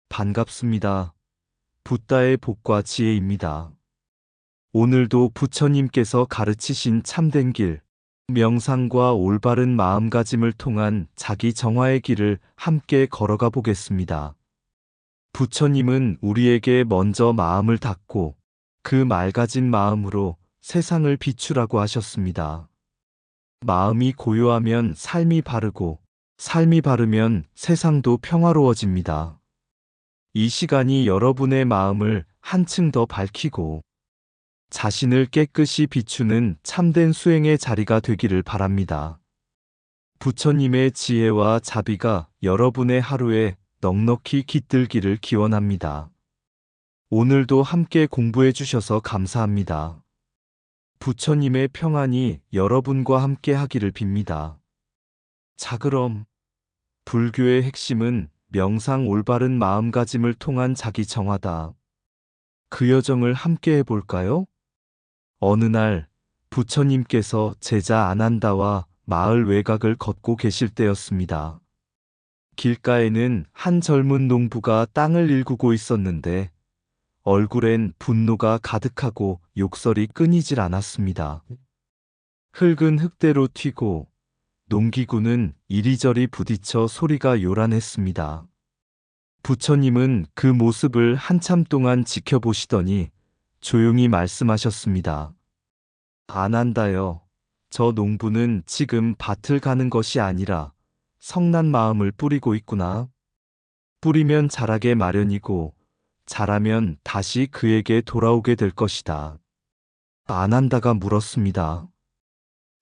반갑습니다. 붓다의 복과 지혜입니다. 오늘도 부처님께서 가르치신 참된 길, 명상과 올바른 마음가짐을 통한 자기 정화의 길을 함께 걸어가 보겠습니다. 부처님은 우리에게 먼저 마음을 닫고 그 맑아진 마음으로 세상을 비추라고 하셨습니다. 마음이 고요하면 삶이 바르고, 삶이 바르면 세상도 평화로워집니다. 이 시간이 여러분의 마음을 한층 더 밝히고 자신을 깨끗이 비추는 참된 수행의 자리가 되기를 바랍니다. 부처님의 지혜와 자비가 여러분의 하루에 넉넉히 깃들기를 기원합니다. 오늘도 함께 공부해 주셔서 감사합니다. 부처님의 평안이 여러분과 함께 하기를 빕니다. 자, 그럼 불교의 핵심은 명상 올바른 마음가짐을 통한 자기 정화다. 그 여정을 함께 해볼까요? 어느 날 부처님께서 제자 아난다와 마을 외곽을 걷고 계실 때였습니다. 길가에는 한 젊은 농부가 땅을 일구고 있었는데 얼굴엔 분노가 가득하고 욕설이 끊이질 않았습니다. 흙은 흙대로 튀고 농기구는 이리저리 부딪혀 소리가 요란했습니다. 부처님은 그 모습을 한참 동안 지켜보시더니 조용히 말씀하셨습니다. 아난다여, 저 농부는 지금 밭을 가는 것이 아니라 성난 마음을 뿌리고 있구나. 뿌리면 자라게 마련이고 자라면 다시 그에게 돌아오게 될 것이다. 아난다가 물었습니다.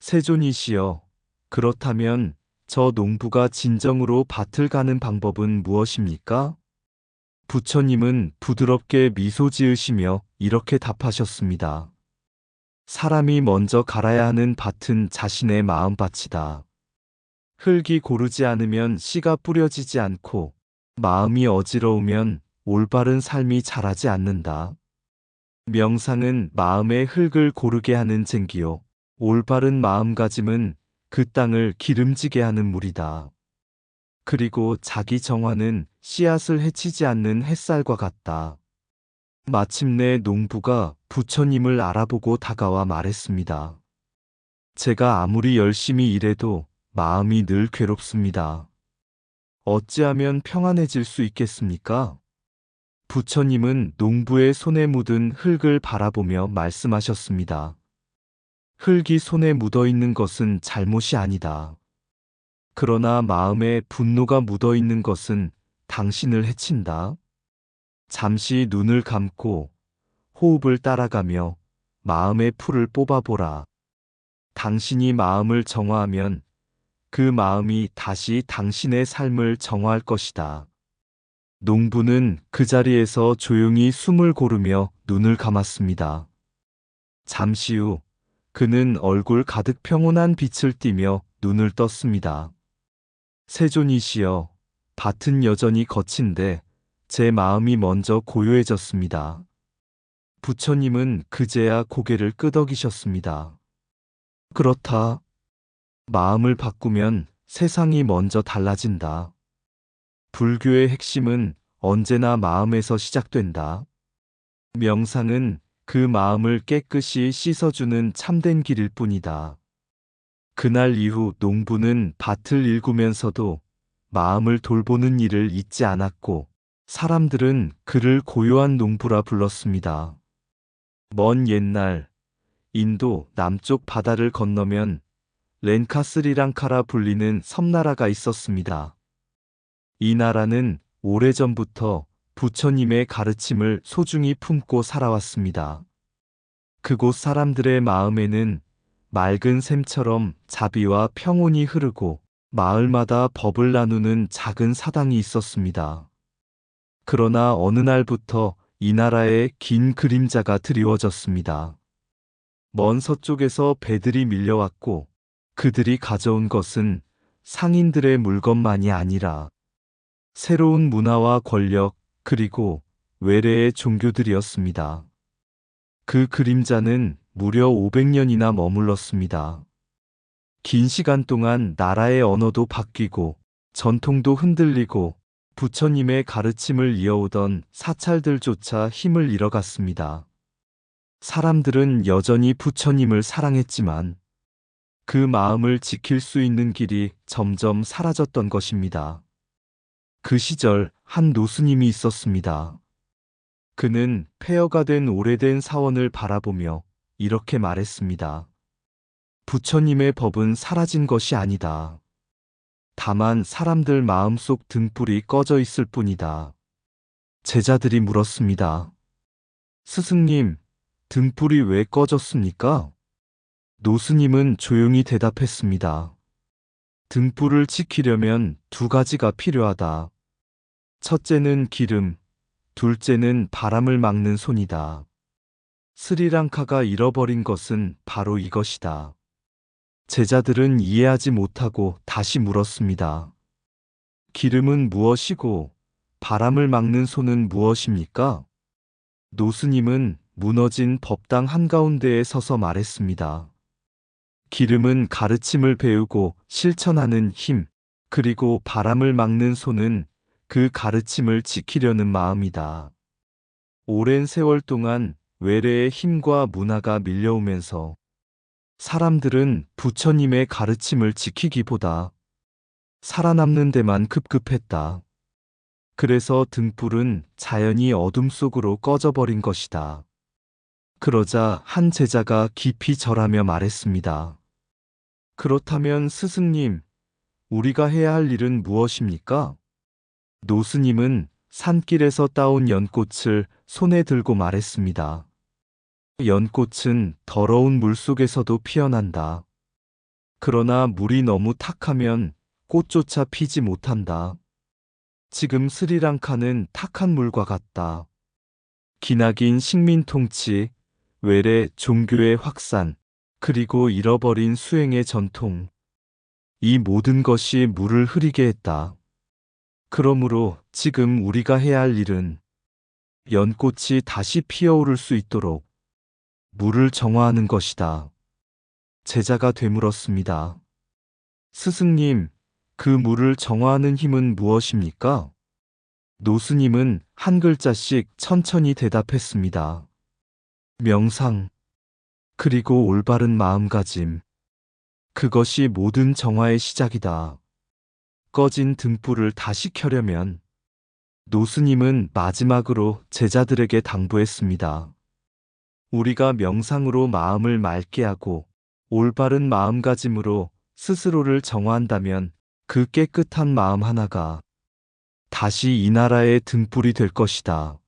세존이시여, 그렇다면 저 농부가 진정으로 밭을 가는 방법은 무엇입니까? 부처님은 부드럽게 미소 지으시며 이렇게 답하셨습니다. 사람이 먼저 갈아야 하는 밭은 자신의 마음밭이다. 흙이 고르지 않으면 씨가 뿌려지지 않고 마음이 어지러우면 올바른 삶이 자라지 않는다. 명상은 마음의 흙을 고르게 하는 쟁기요. 올바른 마음가짐은 그 땅을 기름지게 하는 물이다. 그리고 자기 정화는 씨앗을 해치지 않는 햇살과 같다. 마침내 농부가 부처님을 알아보고 다가와 말했습니다. 제가 아무리 열심히 일해도 마음이 늘 괴롭습니다. 어찌하면 평안해질 수 있겠습니까? 부처님은 농부의 손에 묻은 흙을 바라보며 말씀하셨습니다. 흙이 손에 묻어 있는 것은 잘못이 아니다. 그러나 마음에 분노가 묻어 있는 것은 당신을 해친다. 잠시 눈을 감고 호흡을 따라가며 마음의 풀을 뽑아보라. 당신이 마음을 정화하면 그 마음이 다시 당신의 삶을 정화할 것이다. 농부는 그 자리에서 조용히 숨을 고르며 눈을 감았습니다. 잠시 후 그는 얼굴 가득 평온한 빛을 띠며 눈을 떴습니다. 세존이시여, 밭은 여전히 거친데 제 마음이 먼저 고요해졌습니다. 부처님은 그제야 고개를 끄덕이셨습니다. 그렇다. 마음을 바꾸면 세상이 먼저 달라진다. 불교의 핵심은 언제나 마음에서 시작된다. 명상은 그 마음을 깨끗이 씻어주는 참된 길일 뿐이다. 그날 이후 농부는 밭을 일구면서도 마음을 돌보는 일을 잊지 않았고 사람들은 그를 고요한 농부라 불렀습니다. 먼 옛날 인도 남쪽 바다를 건너면 렌카스리랑카라 불리는 섬나라가 있었습니다. 이 나라는 오래전부터 부처님의 가르침을 소중히 품고 살아왔습니다. 그곳 사람들의 마음에는 맑은 샘처럼 자비와 평온이 흐르고 마을마다 법을 나누는 작은 사당이 있었습니다. 그러나 어느 날부터 이 나라에 긴 그림자가 드리워졌습니다. 먼 서쪽에서 배들이 밀려왔고 그들이 가져온 것은 상인들의 물건만이 아니라 새로운 문화와 권력 그리고 외래의 종교들이었습니다. 그 그림자는 무려 500년이나 머물렀습니다. 긴 시간 동안 나라의 언어도 바뀌고 전통도 흔들리고 부처님의 가르침을 이어오던 사찰들조차 힘을 잃어갔습니다. 사람들은 여전히 부처님을 사랑했지만 그 마음을 지킬 수 있는 길이 점점 사라졌던 것입니다. 그 시절 한 노스님이 있었습니다. 그는 폐허가 된 오래된 사원을 바라보며 이렇게 말했습니다. 부처님의 법은 사라진 것이 아니다. 다만 사람들 마음속 등불이 꺼져 있을 뿐이다. 제자들이 물었습니다. 스승님, 등불이 왜 꺼졌습니까? 노스님은 조용히 대답했습니다. 등불을 지키려면 두 가지가 필요하다. 첫째는 기름, 둘째는 바람을 막는 손이다. 스리랑카가 잃어버린 것은 바로 이것이다. 제자들은 이해하지 못하고 다시 물었습니다. 기름은 무엇이고 바람을 막는 손은 무엇입니까? 노스님은 무너진 법당 한가운데에 서서 말했습니다. 기름은 가르침을 배우고 실천하는 힘, 그리고 바람을 막는 손은 그 가르침을 지키려는 마음이다. 오랜 세월 동안 외래의 힘과 문화가 밀려오면서 사람들은 부처님의 가르침을 지키기보다 살아남는 데만 급급했다. 그래서 등불은 자연히 어둠 속으로 꺼져버린 것이다. 그러자 한 제자가 깊이 절하며 말했습니다. 그렇다면 스승님, 우리가 해야 할 일은 무엇입니까? 노스님은 산길에서 따온 연꽃을 손에 들고 말했습니다. 연꽃은 더러운 물 속에서도 피어난다. 그러나 물이 너무 탁하면 꽃조차 피지 못한다. 지금 스리랑카는 탁한 물과 같다. 기나긴 식민 통치, 외래 종교의 확산, 그리고 잃어버린 수행의 전통. 이 모든 것이 물을 흐리게 했다. 그러므로 지금 우리가 해야 할 일은 연꽃이 다시 피어오를 수 있도록 물을 정화하는 것이다. 제자가 되물었습니다. 스승님, 그 물을 정화하는 힘은 무엇입니까? 노스님은 한 글자씩 천천히 대답했습니다. 명상, 그리고 올바른 마음가짐. 그것이 모든 정화의 시작이다. 꺼진 등불을 다시 켜려면 노스님은 마지막으로 제자들에게 당부했습니다. 우리가 명상으로 마음을 맑게 하고 올바른 마음가짐으로 스스로를 정화한다면 그 깨끗한 마음 하나가 다시 이 나라의 등불이 될 것이다.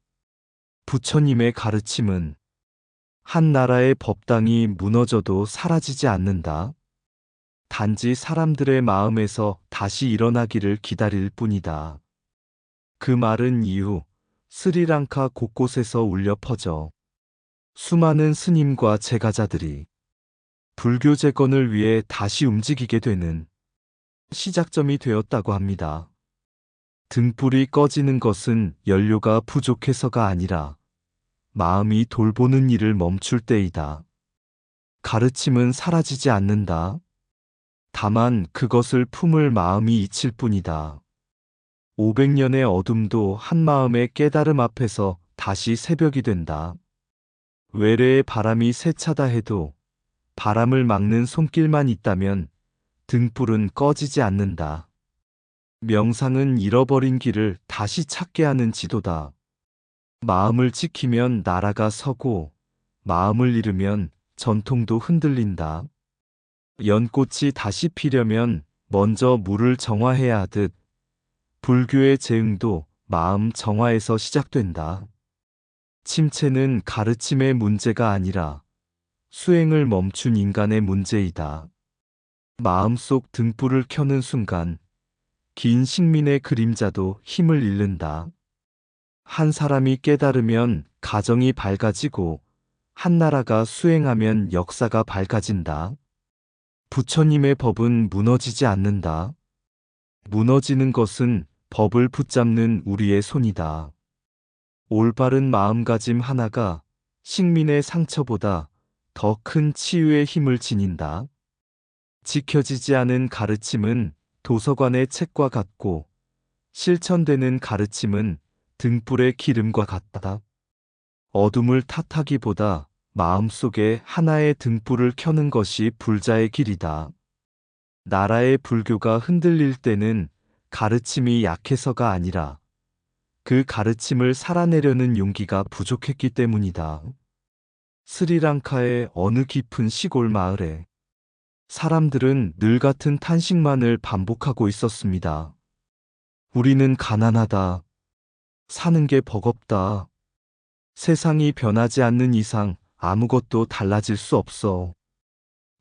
부처님의 가르침은 한 나라의 법당이 무너져도 사라지지 않는다. 단지 사람들의 마음에서 다시 일어나기를 기다릴 뿐이다. 그 말은 이후 스리랑카 곳곳에서 울려 퍼져 수많은 스님과 제가자들이 불교 재건을 위해 다시 움직이게 되는 시작점이 되었다고 합니다. 등불이 꺼지는 것은 연료가 부족해서가 아니라 마음이 돌보는 일을 멈출 때이다. 가르침은 사라지지 않는다. 다만 그것을 품을 마음이 잊힐 뿐이다. 500년의 어둠도 한 마음의 깨달음 앞에서 다시 새벽이 된다. 외래의 바람이 세차다 해도 바람을 막는 손길만 있다면 등불은 꺼지지 않는다. 명상은 잃어버린 길을 다시 찾게 하는 지도다. 마음을 지키면 나라가 서고 마음을 잃으면 전통도 흔들린다. 연꽃이 다시 피려면 먼저 물을 정화해야 하듯 불교의 재응도 마음 정화에서 시작된다. 침체는 가르침의 문제가 아니라 수행을 멈춘 인간의 문제이다. 마음속 등불을 켜는 순간 긴 식민의 그림자도 힘을 잃는다. 한 사람이 깨달으면 가정이 밝아지고 한 나라가 수행하면 역사가 밝아진다. 부처님의 법은 무너지지 않는다. 무너지는 것은 법을 붙잡는 우리의 손이다. 올바른 마음가짐 하나가 식민의 상처보다 더 큰 치유의 힘을 지닌다. 지켜지지 않은 가르침은 도서관의 책과 같고 실천되는 가르침은 등불의 기름과 같다. 어둠을 탓하기보다 마음속에 하나의 등불을 켜는 것이 불자의 길이다. 나라의 불교가 흔들릴 때는 가르침이 약해서가 아니라 그 가르침을 살아내려는 용기가 부족했기 때문이다. 스리랑카의 어느 깊은 시골 마을에 사람들은 늘 같은 탄식만을 반복하고 있었습니다. 우리는 가난하다. 사는 게 버겁다. 세상이 변하지 않는 이상 아무것도 달라질 수 없어.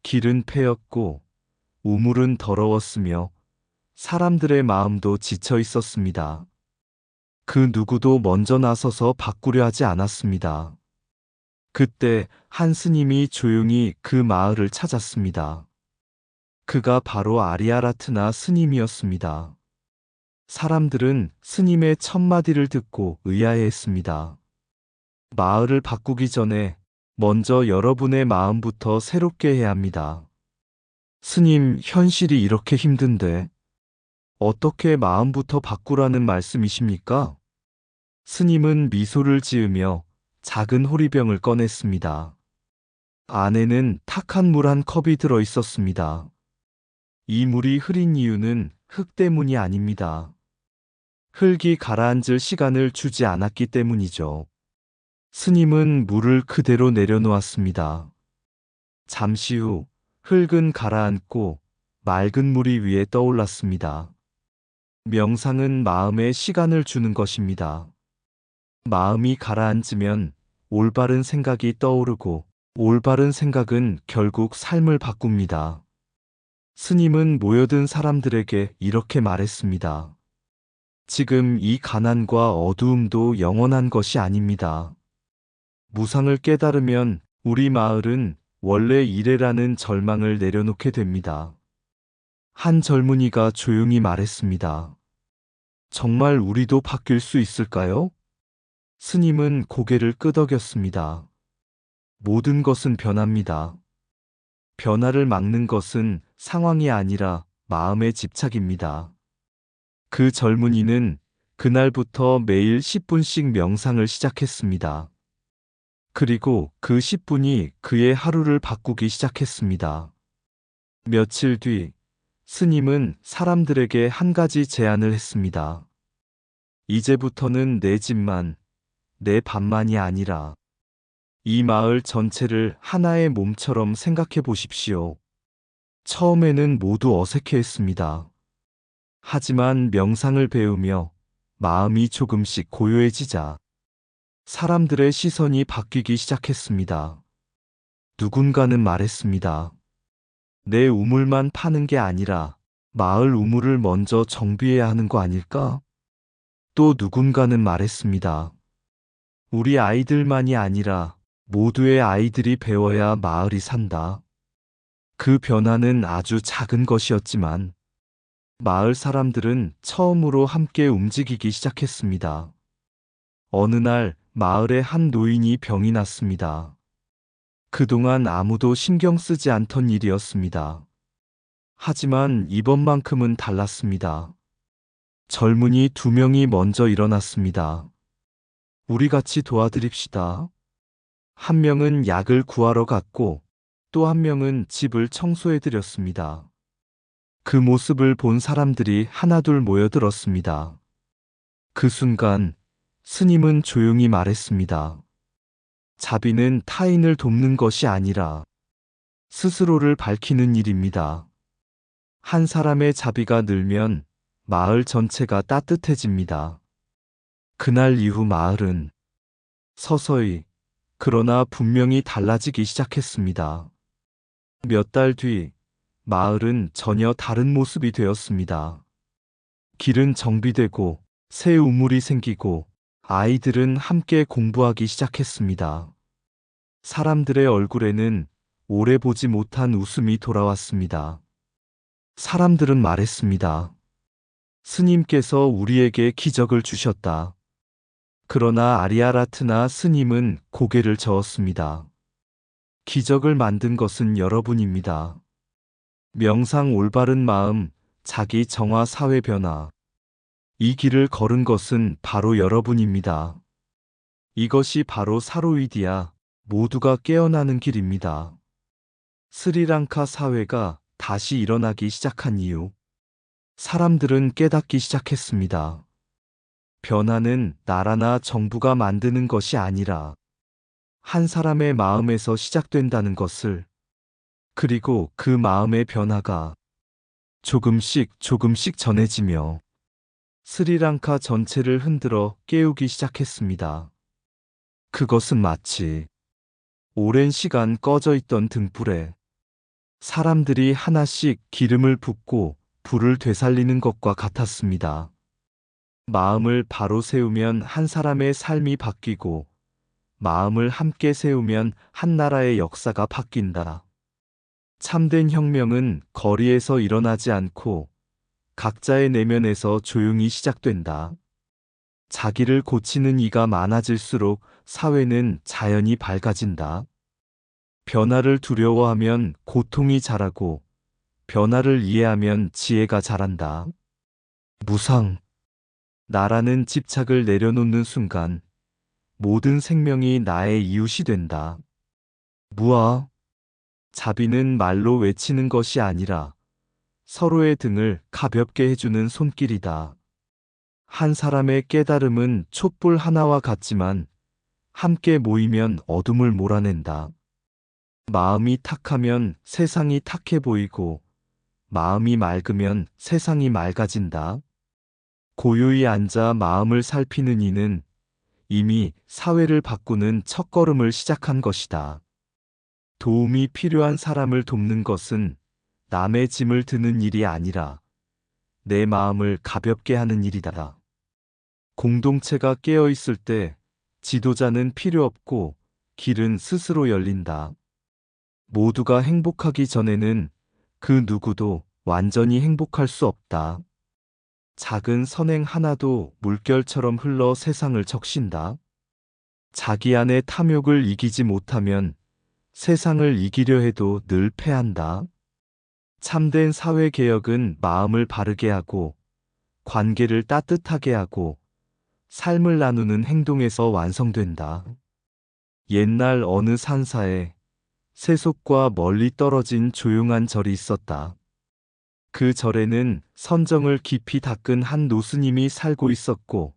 길은 패였고 우물은 더러웠으며 사람들의 마음도 지쳐 있었습니다. 그 누구도 먼저 나서서 바꾸려 하지 않았습니다. 그때 한 스님이 조용히 그 마을을 찾았습니다. 그가 바로 아리아라트나 스님이었습니다. 사람들은 스님의 첫마디를 듣고 의아해했습니다. 마을을 바꾸기 전에 먼저 여러분의 마음부터 새롭게 해야 합니다. 스님, 현실이 이렇게 힘든데 어떻게 마음부터 바꾸라는 말씀이십니까? 스님은 미소를 지으며 작은 호리병을 꺼냈습니다. 안에는 탁한 물 한 컵이 들어 있었습니다. 이 물이 흐린 이유는 흙 때문이 아닙니다. 흙이 가라앉을 시간을 주지 않았기 때문이죠. 스님은 물을 그대로 내려놓았습니다. 잠시 후 흙은 가라앉고 맑은 물이 위에 떠올랐습니다. 명상은 마음에 시간을 주는 것입니다. 마음이 가라앉으면 올바른 생각이 떠오르고 올바른 생각은 결국 삶을 바꿉니다. 스님은 모여든 사람들에게 이렇게 말했습니다. 지금 이 가난과 어두움도 영원한 것이 아닙니다. 무상을 깨달으면 우리 마을은 원래 이래라는 절망을 내려놓게 됩니다. 한 젊은이가 조용히 말했습니다. 정말 우리도 바뀔 수 있을까요? 스님은 고개를 끄덕였습니다. 모든 것은 변합니다. 변화를 막는 것은 상황이 아니라 마음의 집착입니다. 그 젊은이는 그날부터 매일 10분씩 명상을 시작했습니다. 그리고 그 10분이 그의 하루를 바꾸기 시작했습니다. 며칠 뒤 스님은 사람들에게 한 가지 제안을 했습니다. 이제부터는 내 집만, 내 밥만이 아니라 이 마을 전체를 하나의 몸처럼 생각해 보십시오. 처음에는 모두 어색해했습니다. 하지만 명상을 배우며 마음이 조금씩 고요해지자 사람들의 시선이 바뀌기 시작했습니다. 누군가는 말했습니다. 내 우물만 파는 게 아니라 마을 우물을 먼저 정비해야 하는 거 아닐까? 또 누군가는 말했습니다. 우리 아이들만이 아니라 모두의 아이들이 배워야 마을이 산다. 그 변화는 아주 작은 것이었지만 마을 사람들은 처음으로 함께 움직이기 시작했습니다. 어느 날 마을에 한 노인이 병이 났습니다. 그동안 아무도 신경 쓰지 않던 일이었습니다. 하지만 이번만큼은 달랐습니다. 젊은이 2명이 먼저 일어났습니다. 우리 같이 도와드립시다. 한 명은 약을 구하러 갔고 또 한 명은 집을 청소해드렸습니다. 그 모습을 본 사람들이 하나둘 모여들었습니다. 그 순간 스님은 조용히 말했습니다. 자비는 타인을 돕는 것이 아니라 스스로를 밝히는 일입니다. 한 사람의 자비가 늘면 마을 전체가 따뜻해집니다. 그날 이후 마을은 서서히 그러나 분명히 달라지기 시작했습니다. 몇 달 뒤 마을은 전혀 다른 모습이 되었습니다. 길은 정비되고 새 우물이 생기고 아이들은 함께 공부하기 시작했습니다. 사람들의 얼굴에는 오래 보지 못한 웃음이 돌아왔습니다. 사람들은 말했습니다. 스님께서 우리에게 기적을 주셨다. 그러나 아리아라트나 스님은 고개를 저었습니다. 기적을 만든 것은 여러분입니다. 명상 올바른 마음, 자기 정화 사회 변화. 이 길을 걸은 것은 바로 여러분입니다. 이것이 바로 사로이디아, 모두가 깨어나는 길입니다. 스리랑카 사회가 다시 일어나기 시작한 이유. 사람들은 깨닫기 시작했습니다. 변화는 나라나 정부가 만드는 것이 아니라 한 사람의 마음에서 시작된다는 것을, 그리고 그 마음의 변화가 조금씩 전해지며 스리랑카 전체를 흔들어 깨우기 시작했습니다. 그것은 마치 오랜 시간 꺼져 있던 등불에 사람들이 하나씩 기름을 붓고 불을 되살리는 것과 같았습니다. 마음을 바로 세우면 한 사람의 삶이 바뀌고, 마음을 함께 세우면 한 나라의 역사가 바뀐다. 참된 혁명은 거리에서 일어나지 않고 각자의 내면에서 조용히 시작된다. 자기를 고치는 이가 많아질수록 사회는 자연히 밝아진다. 변화를 두려워하면 고통이 자라고, 변화를 이해하면 지혜가 자란다. 무상. 나라는 집착을 내려놓는 순간 모든 생명이 나의 이웃이 된다. 무아. 자비는 말로 외치는 것이 아니라 서로의 등을 가볍게 해주는 손길이다. 한 사람의 깨달음은 촛불 하나와 같지만 함께 모이면 어둠을 몰아낸다. 마음이 탁하면 세상이 탁해 보이고, 마음이 맑으면 세상이 맑아진다. 고요히 앉아 마음을 살피는 이는 이미 사회를 바꾸는 첫걸음을 시작한 것이다. 도움이 필요한 사람을 돕는 것은 남의 짐을 드는 일이 아니라 내 마음을 가볍게 하는 일이다. 공동체가 깨어 있을 때 지도자는 필요 없고 길은 스스로 열린다. 모두가 행복하기 전에는 그 누구도 완전히 행복할 수 없다. 작은 선행 하나도 물결처럼 흘러 세상을 적신다. 자기 안의 탐욕을 이기지 못하면 세상을 이기려 해도 늘 패한다. 참된 사회개혁은 마음을 바르게 하고, 관계를 따뜻하게 하고, 삶을 나누는 행동에서 완성된다. 옛날 어느 산사에 세속과 멀리 떨어진 조용한 절이 있었다. 그 절에는 선정을 깊이 닦은 한 노스님이 살고 있었고,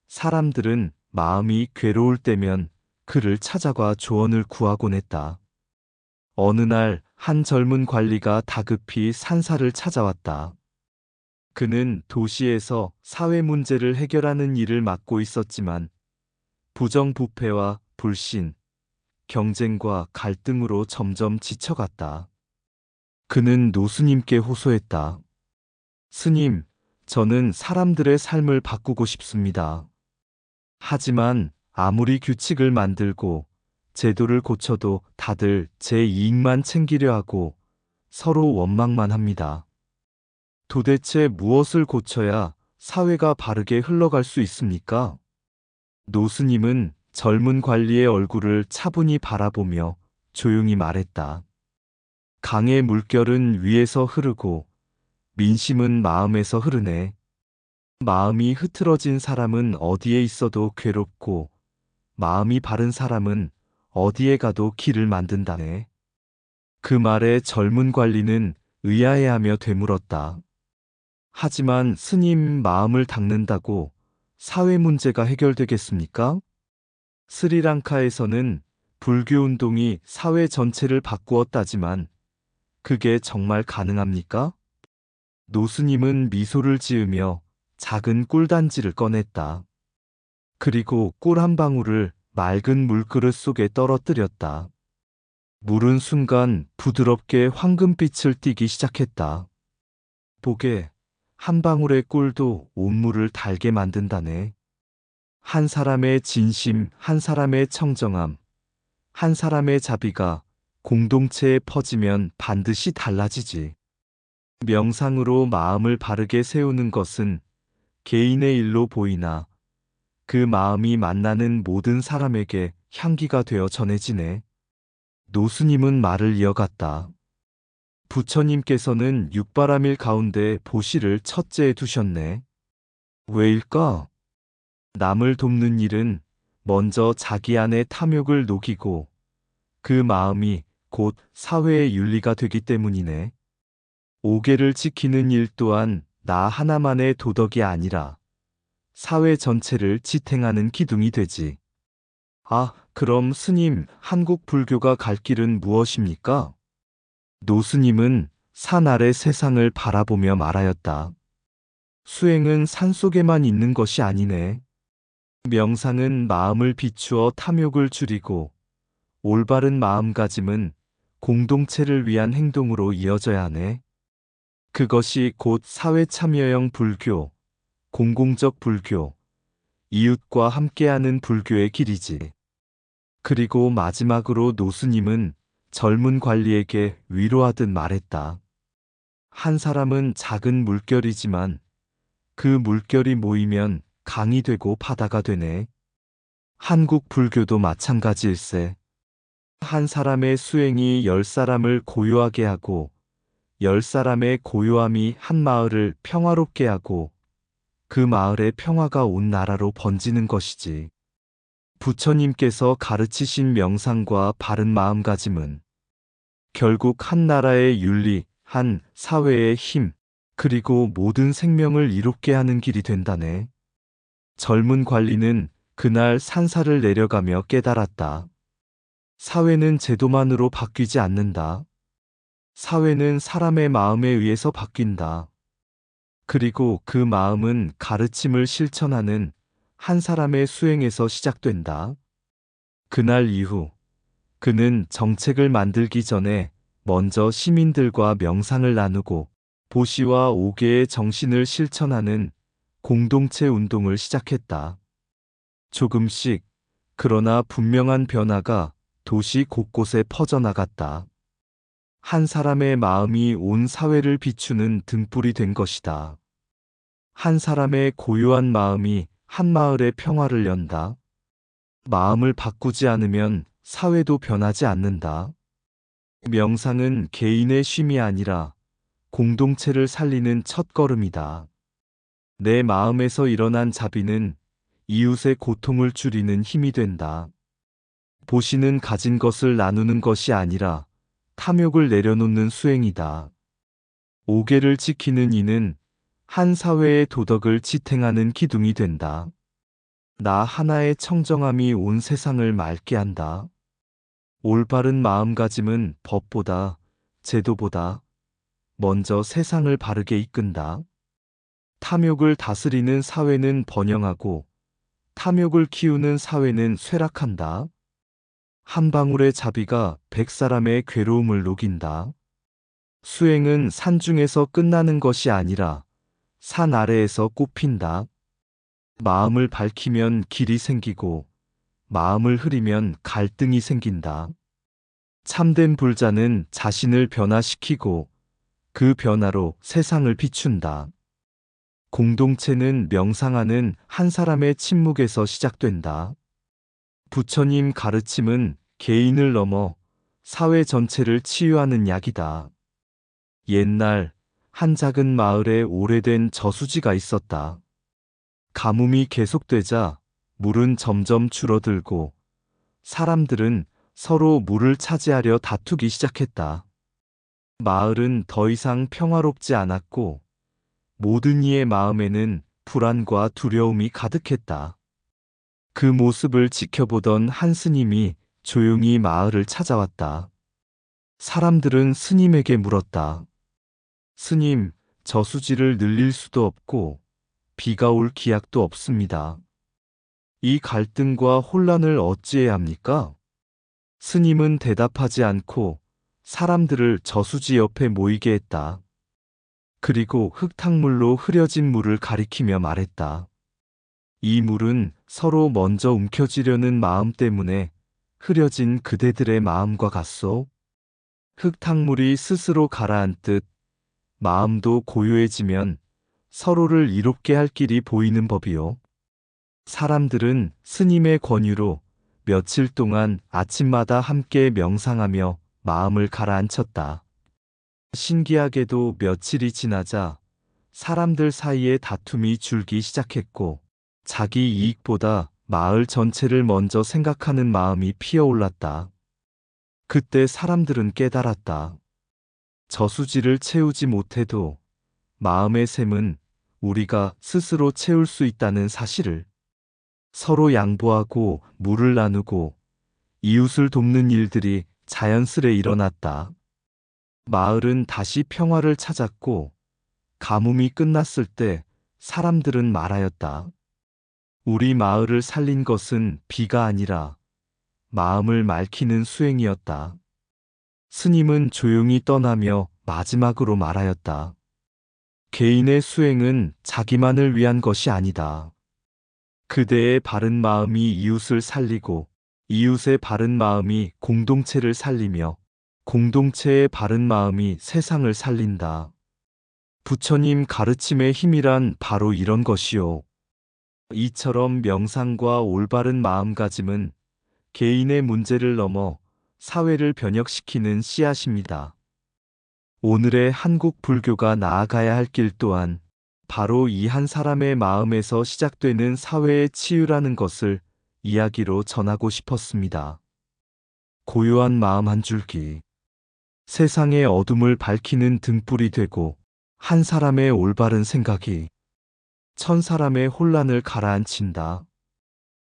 사람들은 마음이 괴로울 때면 그를 찾아가 조언을 구하곤 했다. 어느 날 한 젊은 관리가 다급히 산사를 찾아왔다. 그는 도시에서 사회 문제를 해결하는 일을 맡고 있었지만 부정부패와 불신, 경쟁과 갈등으로 점점 지쳐갔다. 그는 노스님께 호소했다. 스님, 저는 사람들의 삶을 바꾸고 싶습니다. 하지만 아무리 규칙을 만들고 제도를 고쳐도 다들 제 이익만 챙기려 하고 서로 원망만 합니다. 도대체 무엇을 고쳐야 사회가 바르게 흘러갈 수 있습니까? 노스님은 젊은 관리의 얼굴을 차분히 바라보며 조용히 말했다. 강의 물결은 위에서 흐르고 민심은 마음에서 흐르네. 마음이 흐트러진 사람은 어디에 있어도 괴롭고, 마음이 바른 사람은 어디에 가도 길을 만든다네. 그 말에 젊은 관리는 의아해하며 되물었다. 하지만 스님, 마음을 닦는다고 사회 문제가 해결되겠습니까? 스리랑카에서는 불교 운동이 사회 전체를 바꾸었다지만 그게 정말 가능합니까? 노스님은 미소를 지으며 작은 꿀단지를 꺼냈다. 그리고 꿀 한 방울을 맑은 물그릇 속에 떨어뜨렸다. 물은 순간 부드럽게 황금빛을 띠기 시작했다. 보게, 한 방울의 꿀도 온물을 달게 만든다네. 한 사람의 진심, 한 사람의 청정함, 한 사람의 자비가 공동체에 퍼지면 반드시 달라지지. 명상으로 마음을 바르게 세우는 것은 개인의 일로 보이나 그 마음이 만나는 모든 사람에게 향기가 되어 전해지네. 노스님은 말을 이어갔다. 부처님께서는 육바라밀 가운데 보시를 첫째에 두셨네. 왜일까? 남을 돕는 일은 먼저 자기 안의 탐욕을 녹이고 그 마음이 곧 사회의 윤리가 되기 때문이네. 옥계를 지키는 일 또한 나 하나만의 도덕이 아니라 사회 전체를 지탱하는 기둥이 되지. 아, 그럼 스님, 한국 불교가 갈 길은 무엇입니까? 노스님은 산 아래 세상을 바라보며 말하였다. 수행은 산속에만 있는 것이 아니네. 명상은 마음을 비추어 탐욕을 줄이고 올바른 마음가짐은 공동체를 위한 행동으로 이어져야 하네. 그것이 곧 사회참여형 불교, 공공적 불교, 이웃과 함께하는 불교의 길이지. 그리고 마지막으로 노스님은 젊은 관리에게 위로하듯 말했다. 한 사람은 작은 물결이지만 그 물결이 모이면 강이 되고 바다가 되네. 한국 불교도 마찬가지일세. 한 사람의 수행이 10사람을 고요하게 하고 10사람의 고요함이 한 마을을 평화롭게 하고 그 마을의 평화가 온 나라로 번지는 것이지. 부처님께서 가르치신 명상과 바른 마음가짐은 결국 한 나라의 윤리, 한 사회의 힘, 그리고 모든 생명을 이롭게 하는 길이 된다네. 젊은 관리는 그날 산사를 내려가며 깨달았다. 사회는 제도만으로 바뀌지 않는다. 사회는 사람의 마음에 의해서 바뀐다. 그리고 그 마음은 가르침을 실천하는 한 사람의 수행에서 시작된다. 그날 이후 그는 정책을 만들기 전에 먼저 시민들과 명상을 나누고 보시와 오계의 정신을 실천하는 공동체 운동을 시작했다. 조금씩, 그러나 분명한 변화가 도시 곳곳에 퍼져나갔다. 한 사람의 마음이 온 사회를 비추는 등불이 된 것이다. 한 사람의 고요한 마음이 한 마을의 평화를 연다. 마음을 바꾸지 않으면 사회도 변하지 않는다. 명상은 개인의 쉼이 아니라 공동체를 살리는 첫걸음이다. 내 마음에서 일어난 자비는 이웃의 고통을 줄이는 힘이 된다. 보시는 가진 것을 나누는 것이 아니라 탐욕을 내려놓는 수행이다. 오계를 지키는 이는 한 사회의 도덕을 지탱하는 기둥이 된다. 나 하나의 청정함이 온 세상을 맑게 한다. 올바른 마음가짐은 법보다, 제도보다 먼저 세상을 바르게 이끈다. 탐욕을 다스리는 사회는 번영하고 탐욕을 키우는 사회는 쇠락한다. 한 방울의 자비가 100사람의 괴로움을 녹인다. 수행은 산중에서 끝나는 것이 아니라 산 아래에서 꽃핀다. 마음을 밝히면 길이 생기고 마음을 흐리면 갈등이 생긴다. 참된 불자는 자신을 변화시키고 그 변화로 세상을 비춘다. 공동체는 명상하는 한 사람의 침묵에서 시작된다. 부처님 가르침은 개인을 넘어 사회 전체를 치유하는 약이다. 옛날 한 작은 마을에 오래된 저수지가 있었다. 가뭄이 계속되자 물은 점점 줄어들고 사람들은 서로 물을 차지하려 다투기 시작했다. 마을은 더 이상 평화롭지 않았고 모든 이의 마음에는 불안과 두려움이 가득했다. 그 모습을 지켜보던 한 스님이 조용히 마을을 찾아왔다. 사람들은 스님에게 물었다. 스님, 저수지를 늘릴 수도 없고 비가 올 기약도 없습니다. 이 갈등과 혼란을 어찌해야 합니까? 스님은 대답하지 않고 사람들을 저수지 옆에 모이게 했다. 그리고 흙탕물로 흐려진 물을 가리키며 말했다. 이 물은 서로 먼저 움켜쥐려는 마음 때문에 흐려진 그대들의 마음과 같소. 흙탕물이 스스로 가라앉듯 마음도 고요해지면 서로를 이롭게 할 길이 보이는 법이요. 사람들은 스님의 권유로 며칠 동안 아침마다 함께 명상하며 마음을 가라앉혔다. 신기하게도 며칠이 지나자 사람들 사이에 다툼이 줄기 시작했고, 자기 이익보다 마을 전체를 먼저 생각하는 마음이 피어올랐다. 그때 사람들은 깨달았다. 저수지를 채우지 못해도 마음의 샘은 우리가 스스로 채울 수 있다는 사실을. 서로 양보하고 물을 나누고 이웃을 돕는 일들이 자연스레 일어났다. 마을은 다시 평화를 찾았고, 가뭄이 끝났을 때 사람들은 말하였다. 우리 마을을 살린 것은 비가 아니라 마음을 맑히는 수행이었다. 스님은 조용히 떠나며 마지막으로 말하였다. 개인의 수행은 자기만을 위한 것이 아니다. 그대의 바른 마음이 이웃을 살리고, 이웃의 바른 마음이 공동체를 살리며, 공동체의 바른 마음이 세상을 살린다. 부처님 가르침의 힘이란 바로 이런 것이요. 이처럼 명상과 올바른 마음가짐은 개인의 문제를 넘어 사회를 변혁시키는 씨앗입니다. 오늘의 한국 불교가 나아가야 할 길 또한 바로 이 한 사람의 마음에서 시작되는 사회의 치유라는 것을 이야기로 전하고 싶었습니다. 고요한 마음 한 줄기. 세상의 어둠을 밝히는 등불이 되고, 한 사람의 올바른 생각이 천 사람의 혼란을 가라앉힌다.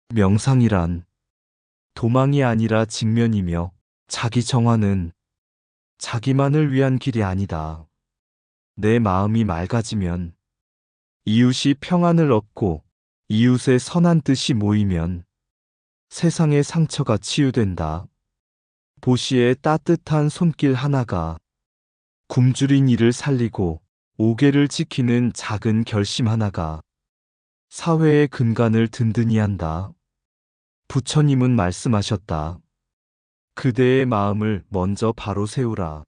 명상이란 도망이 아니라 직면이며, 자기 정화는 자기만을 위한 길이 아니다. 내 마음이 맑아지면, 이웃이 평안을 얻고, 이웃의 선한 뜻이 모이면 세상의 상처가 치유된다. 보시의 따뜻한 손길 하나가 굶주린 이를 살리고, 옥외를 지키는 작은 결심 하나가 사회의 근간을 든든히 한다. 부처님은 말씀하셨다. 그대의 마음을 먼저 바로 세우라.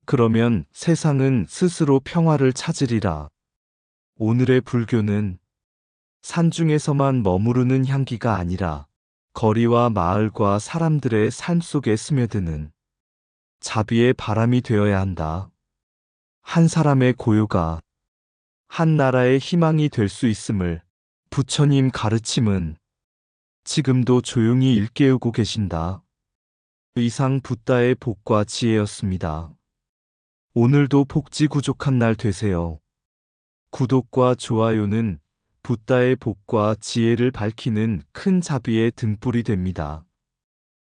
그러면 세상은 스스로 평화를 찾으리라. 오늘의 불교는 산중에서만 머무르는 향기가 아니라 거리와 마을과 사람들의 삶 속에 스며드는 자비의 바람이 되어야 한다. 한 사람의 고요가 한 나라의 희망이 될 수 있음을 부처님 가르침은 지금도 조용히 일깨우고 계신다. 이상 붓다의 복과 지혜였습니다. 오늘도 복지구족한 날 되세요. 구독과 좋아요는 붓다의 복과 지혜를 밝히는 큰 자비의 등불이 됩니다.